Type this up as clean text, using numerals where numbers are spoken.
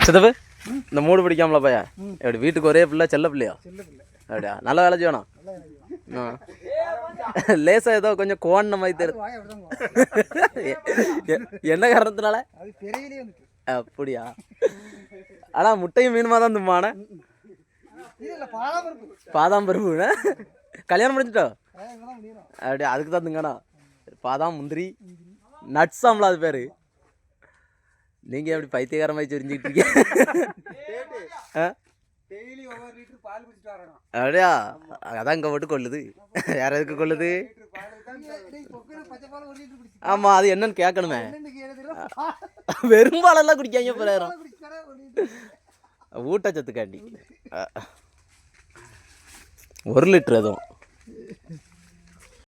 சித்தப்பு இந்த மூடு பிடிக்காமல பையன் எப்படி வீட்டுக்கு ஒரே பிள்ளை செல்ல பிள்ளையா அப்படியா நல்ல வேலை செய்யணும் லேசா ஏதோ கொஞ்சம் கோண மாதிரி தெரியுது என்ன காரணத்தினால அப்படியா ஆனா முட்டையும் மீனுமா தான் தும்மான பாதாம் பருப்பு கல்யாணம் முடிஞ்சிட்டோ அப்படியா அதுக்கு தான் துங்கண்ணா பாதாம் முந்திரி நட்ஸாம்ல அது பேரு நீங்க எப்படி பைத்தியகாரமாய் தெரிஞ்சுக்கிட்டு இருக்கீங்க அப்படியா அதான் இங்க போட்டு கொள்ளுது யார எதுக்கு கொள்ளுது ஆமா அது என்னன்னு கேட்கணுமே வெறும்பாலெல்லாம் குடிக்காங்க பிறகு ஊட்டச்சத்துக்காண்டி 1 லிட்டர் அதுவும்